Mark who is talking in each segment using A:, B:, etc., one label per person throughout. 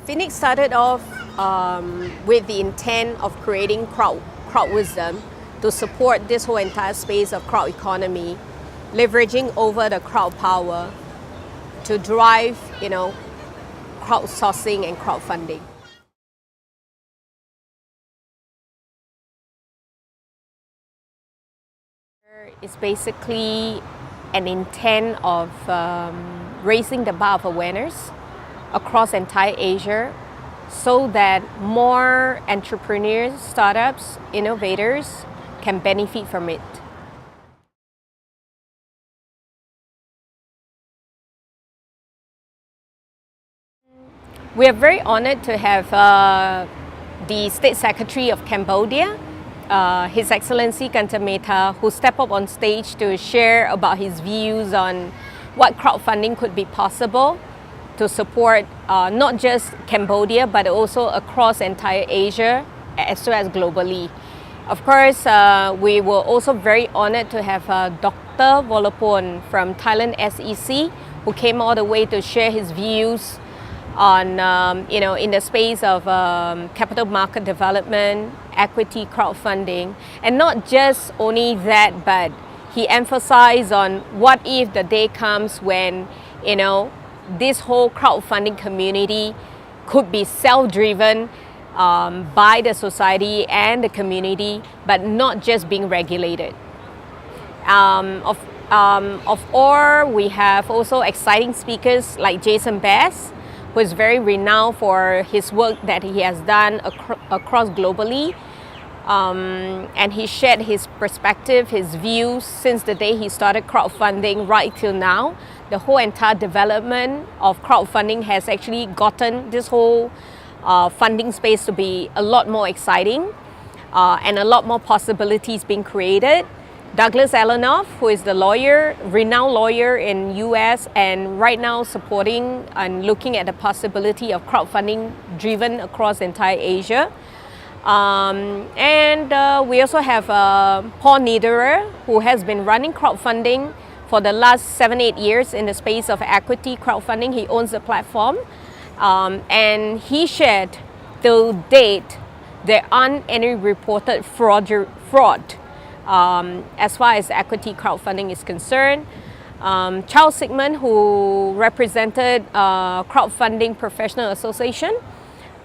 A: Phoenix started off with the intent of creating crowd wisdom to support this whole entire space of crowd economy, leveraging over the crowd power to drive, crowdsourcing and crowdfunding. It's basically an intent of raising the bar of awareness across entire Asia so that more entrepreneurs, startups, innovators can benefit from it. We are very honored to have the State Secretary of Cambodia, His Excellency Kanta Mehta, who stepped up on stage to share about his views on what crowdfunding could be possible to support not just Cambodia but also across entire Asia as well as globally. Of course, we were also very honored to have Dr. Volopon from Thailand SEC, who came all the way to share his views on, in the space of capital market development, equity crowdfunding, and not just only that, but he emphasized on what if the day comes when, this whole crowdfunding community could be self-driven by the society and the community, but not just being regulated. Of all, we have also exciting speakers like Jason Bass, who is very renowned for his work that he has done across globally. And he shared his perspective, his views since the day he started crowdfunding right till now. The whole entire development of crowdfunding has actually gotten this whole funding space to be a lot more exciting and a lot more possibilities being created. Douglas Elenoff, who is the renowned lawyer in US and right now supporting and looking at the possibility of crowdfunding driven across entire Asia. And we also have Paul Niederer, who has been running crowdfunding for the last 7-8 years in the space of equity crowdfunding. He owns the platform. And he shared till date there aren't any reported fraud as far as equity crowdfunding is concerned. Charles Sigmund, who represented Crowdfunding Professional Association.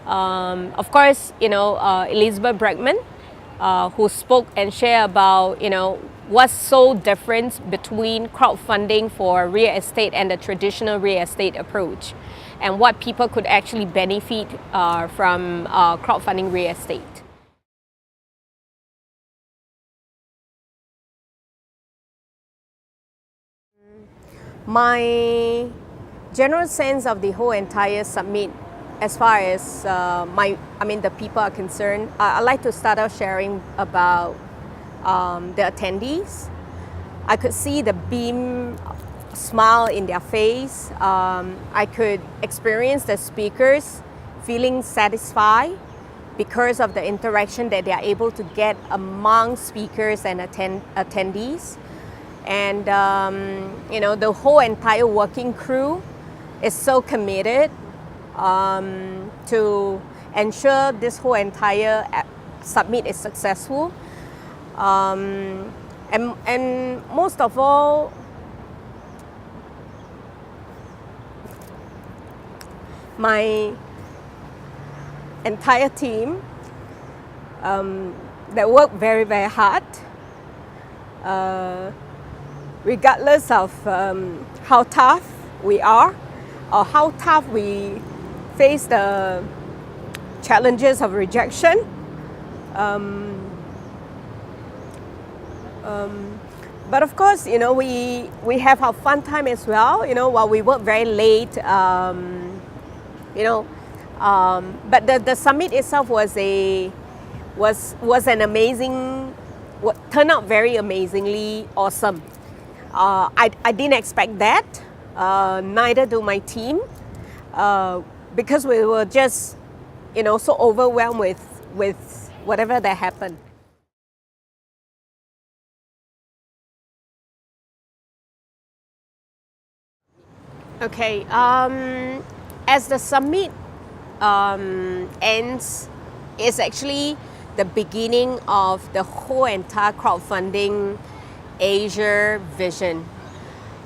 A: Of course, Elizabeth Bregman, who spoke and shared about, what's so different between crowdfunding for real estate and the traditional real estate approach, and what people could actually benefit from crowdfunding real estate. My general sense of the whole entire summit, as far as the people are concerned, I'd like to start out sharing about the attendees. I could see the beam smile in their face. I could experience the speakers feeling satisfied because of the interaction that they are able to get among speakers and attendees. And the whole entire working crew is so committed to ensure this whole entire summit is successful. And most of all, my entire team that worked very, very hard, regardless of how tough we are or how tough we face the challenges of rejection. But of course, we have our fun time as well, while we work very late, but the summit itself was an amazing, turned out very amazingly awesome. I didn't expect that, neither do my team, because we were just, so overwhelmed with whatever that happened. Okay, as the summit ends is actually the beginning of the whole entire crowdfunding Asia vision.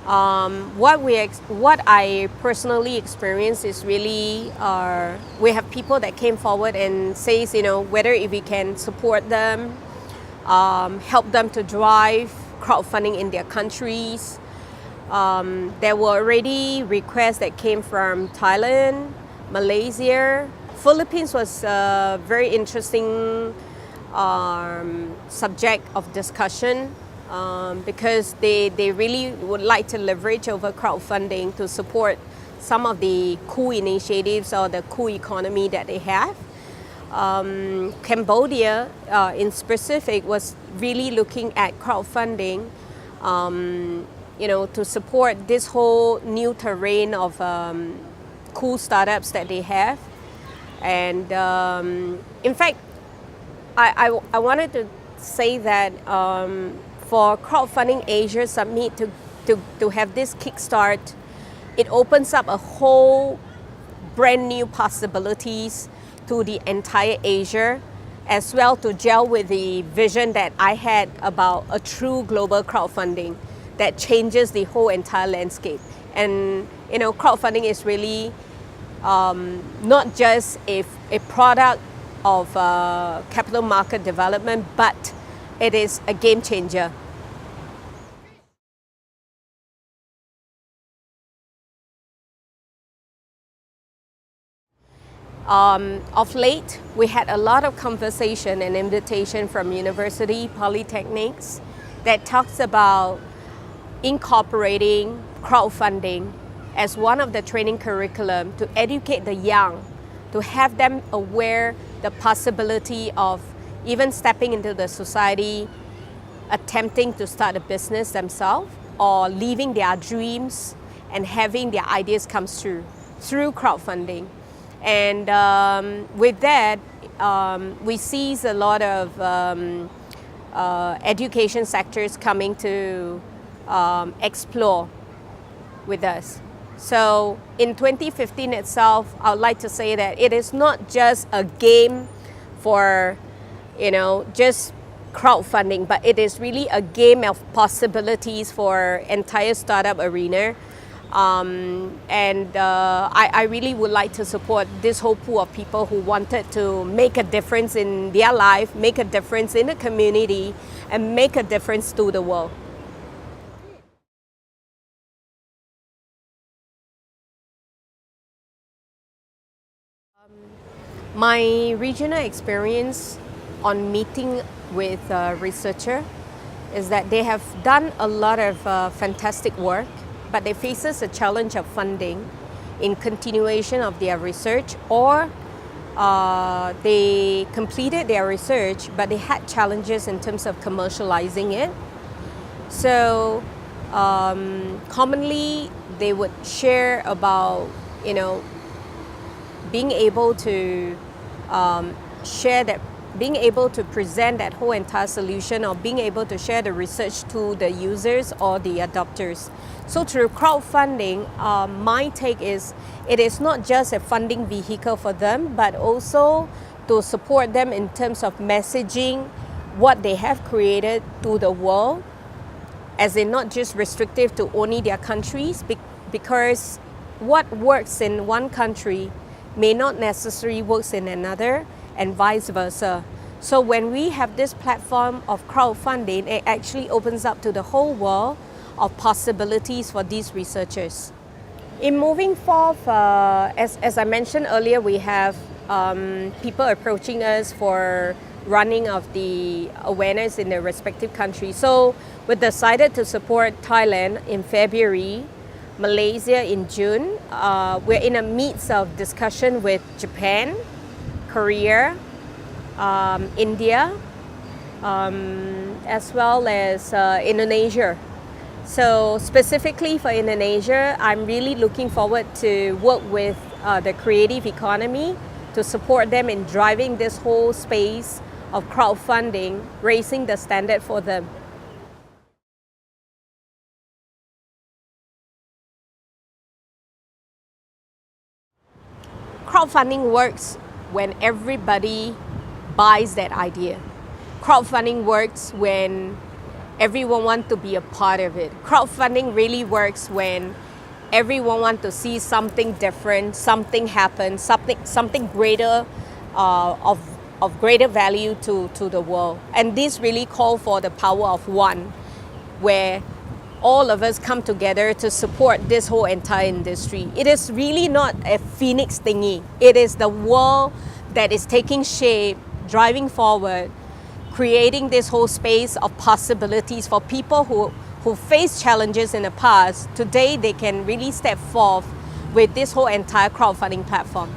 A: What I personally experienced is really we have people that came forward and says, whether if we can support them, help them to drive crowdfunding in their countries. There were already requests that came from Thailand, Malaysia. Philippines was a very interesting subject of discussion because they really would like to leverage over crowdfunding to support some of the cool initiatives or the cool economy that they have. Cambodia in specific was really looking at crowdfunding to support this whole new terrain of cool startups that they have. And in fact, I wanted to say that for Crowdfunding Asia Summit to have this kickstart, it opens up a whole brand new possibilities to the entire Asia, as well to gel with the vision that I had about a true global crowdfunding that changes the whole entire landscape. And crowdfunding is really not just a product of capital market development, but it is a game changer. Of late, we had a lot of conversation and invitation from university polytechnics that talks about incorporating crowdfunding as one of the training curriculum to educate the young, to have them aware the possibility of even stepping into the society, attempting to start a business themselves, or living their dreams and having their ideas come through crowdfunding. And with that, we see a lot of education sectors coming to explore with us. So in 2015 itself, I would like to say that it is not just a game for, just crowdfunding, but it is really a game of possibilities for entire startup arena. I really would like to support this whole pool of people who wanted to make a difference in their life, make a difference in the community, and make a difference to the world. My regional experience on meeting with a researcher is that they have done a lot of fantastic work, but they faces a challenge of funding in continuation of their research, or they completed their research, but they had challenges in terms of commercializing it. So commonly they would share about, being able to being able to present that whole entire solution, or being able to share the research to the users or the adopters. So through crowdfunding, my take is it is not just a funding vehicle for them, but also to support them in terms of messaging what they have created to the world, as in not just restrictive to only their countries, because what works in one country may not necessarily work in another, and vice versa. So when we have this platform of crowdfunding, it actually opens up to the whole world of possibilities for these researchers. In moving forth, as I mentioned earlier, we have people approaching us for running of the awareness in their respective countries. So we decided to support Thailand in February, Malaysia in June. We're in the midst of discussion with Japan, Korea, India, as well as Indonesia. So specifically for Indonesia, I'm really looking forward to work with the creative economy to support them in driving this whole space of crowdfunding, raising the standard for them. crowdfunding works when everybody buys that idea. Crowdfunding works when everyone wants to be a part of it. Crowdfunding really works when everyone wants to see something different, something happen, something greater, of greater value to the world. And this really calls for the power of one, where all of us come together to support this whole entire industry. It is really not a phoenix thingy. It is the world that is taking shape, driving forward, creating this whole space of possibilities for people who faced challenges in the past. Today, they can really step forth with this whole entire crowdfunding platform.